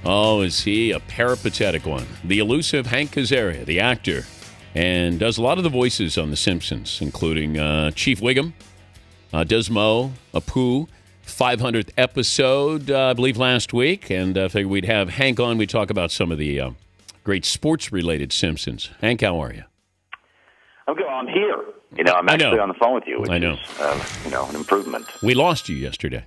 Oh, is he a peripatetic one? The elusive Hank Azaria, the actor, and does a lot of the voices on The Simpsons, including Chief Wiggum, does Mo, Apu, 500th episode, I believe, last week. And I figured we'd have Hank on. We'd talk about some of the great sports-related Simpsons. Hank, how are you? I'm good. I'm here. I'm actually on the phone with you, which is, an improvement. We lost you yesterday.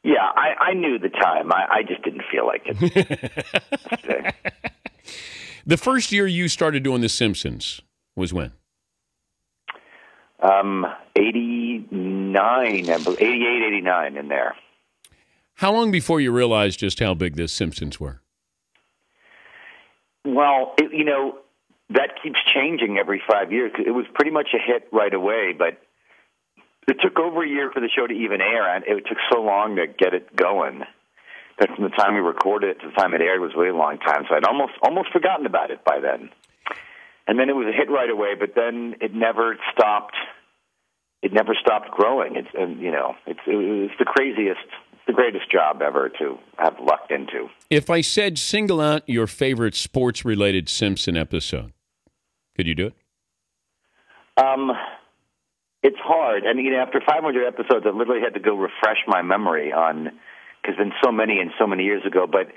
Yeah, I knew the time. I just didn't feel like it. The first year you started doing The Simpsons was when? 89, 88, 89 in there. How long before you realized just how big The Simpsons were? Well, that keeps changing every 5 years. It was pretty much a hit right away, but it took over a year for the show to even air, and it took so long to get it going that from the time we recorded it to the time it aired was a really long time. So I'd almost forgotten about it by then. And then it was a hit right away, but then it never stopped. It never stopped growing. It was the greatest job ever to have lucked into. If I said single out your favorite sports-related Simpson episode, could you do it? It's hard. And after 500 episodes, I literally had to go refresh my memory on, because there's been so many and so many years ago. But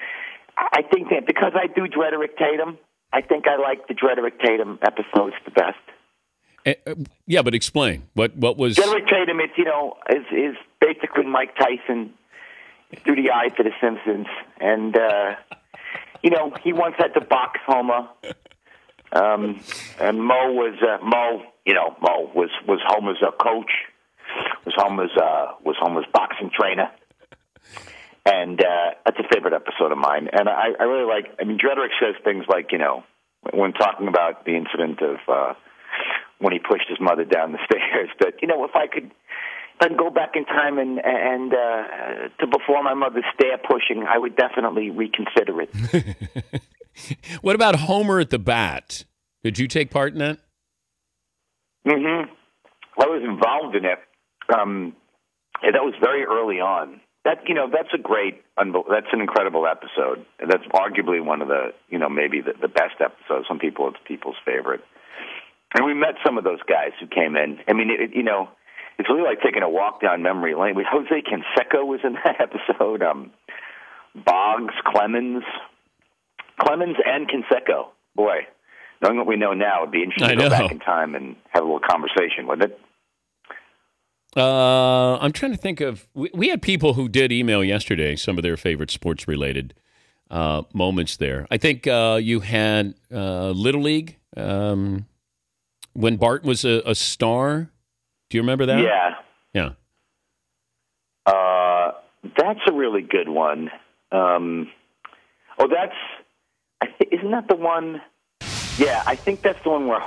I think that because I do Drederick Tatum, I think I like the Drederick Tatum episodes the best. Yeah, but explain what was Drederick Tatum. It's is basically Mike Tyson through the eyes of the Simpsons, and he once had to box Homer, and Mo was Homer's coach, was Homer's boxing trainer, and that's a favorite episode of mine. And I really like. I mean, Drederick says things like when talking about the incident of when he pushed his mother down the stairs, that if I could go back in time and to before my mother's stair pushing, I would definitely reconsider it. What about Homer at the bat? Did you take part in that? Mm-hmm. I was involved in it. That was very early on. That's an incredible episode. That's arguably one of the maybe the best episodes. Some people it's people's favorite. And we met some of those guys who came in. I mean, it's really like taking a walk down memory lane. Jose Canseco was in that episode. Boggs, Clemens, and Canseco. Boy, knowing what we know now, it'd be interesting to go back in time and have a little conversation, wouldn't it? I'm trying to think of. We had people who did email yesterday some of their favorite sports-related moments there. I think you had Little League when Bart was a star. Do you remember that? Yeah. Yeah. That's a really good one. Isn't that the one? Yeah, I think that's the one where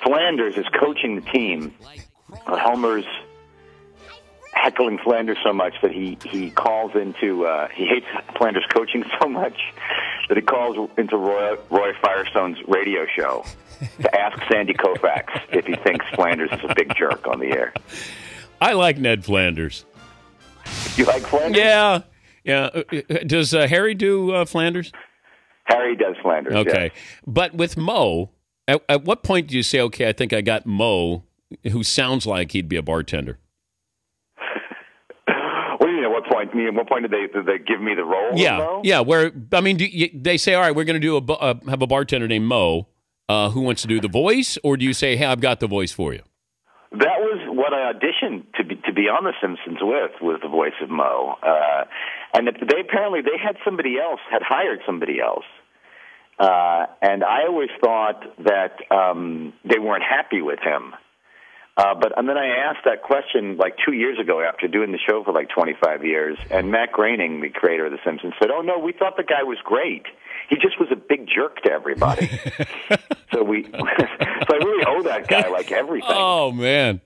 Flanders is coaching the team. Homer's heckling Flanders so much that he calls into he hates Flanders coaching so much that he calls into Roy Firestone's radio show to ask Sandy Koufax if he thinks Flanders is a big jerk on the air. I like Ned Flanders. You like Flanders? Yeah. Does Harry do Flanders? Harry does Flanders. Okay, yes. But with Mo, at what point do you say, okay, I think I got Mo, who sounds like he'd be a bartender? What do you mean? At what point? At what point did they give me the role? Yeah, of Mo? yeah. Where they say, all right, we're going to do have a bartender named Mo who wants to do the voice, or do you say, hey, I've got the voice for you? That was what I auditioned to be on The Simpsons with, was the voice of Mo. And they had somebody else, had hired somebody else. And I always thought that they weren't happy with him. And then I asked that question like 2 years ago after doing the show for like 25 years, and Matt Groening, the creator of The Simpsons, said, oh, no, we thought the guy was great. He just was a big jerk to everybody. So I really owe that guy like everything. Oh, man.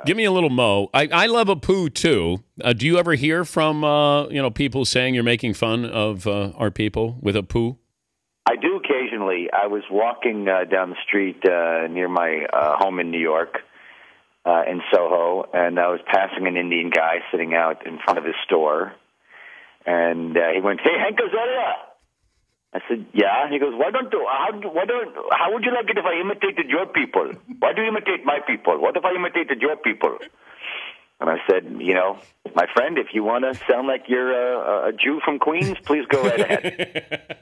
Give me a little Mo. I love Apu, too. Do you ever hear from people saying you're making fun of our people with Apu? I do occasionally. I was walking down the street near my home in New York, in Soho, and I was passing an Indian guy sitting out in front of his store. And he went, "Hey, Hank Azaria." I said, "Yeah." He goes, how would you like it if I imitated your people? Why do you imitate my people? What if I imitated your people? And I said, my friend, if you want to sound like you're a Jew from Queens, please go right ahead.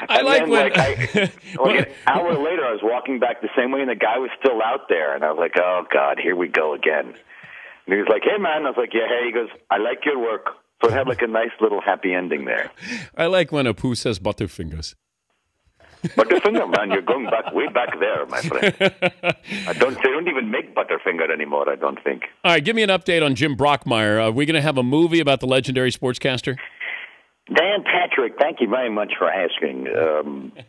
I like when... An hour later, I was walking back the same way, and the guy was still out there. And I was like, oh, God, here we go again. And he was like, "Hey, man." I was like, "Yeah, hey." He goes, "I like your work." So it had like a nice little happy ending there. I like when Apu says Butterfingers. Butterfinger, man, you're going way back there, my friend. They don't even make Butterfinger anymore, I don't think. All right, give me an update on Jim Brockmire. Are we going to have a movie about the legendary sportscaster? Dan Patrick, thank you very much for asking.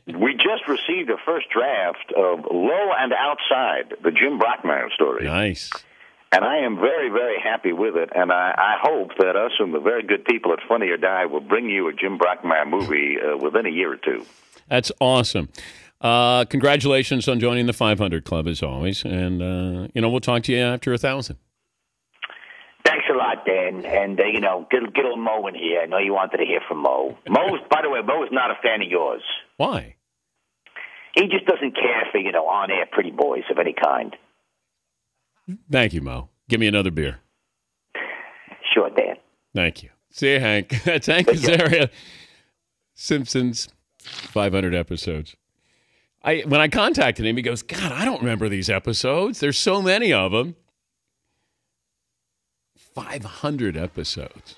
We just received a first draft of Low and Outside, the Jim Brockmire story. Nice. And I am very, very happy with it, and I hope that us and the very good people at Funny or Die will bring you a Jim Brockmire movie within a year or two. That's awesome. Congratulations on joining the 500 Club, as always. And, we'll talk to you after 1,000. Thanks a lot, Dan. And, get old Mo in here. I know you wanted to hear from Mo. By the way, Mo is not a fan of yours. Why? He just doesn't care for, on-air pretty boys of any kind. Thank you, Mo. Give me another beer. Sure, Dan. Thank you. See you, Hank. That's Hank Azaria. Simpsons, 500 episodes. When I contacted him, he goes, "God, I don't remember these episodes. There's so many of them." 500 episodes.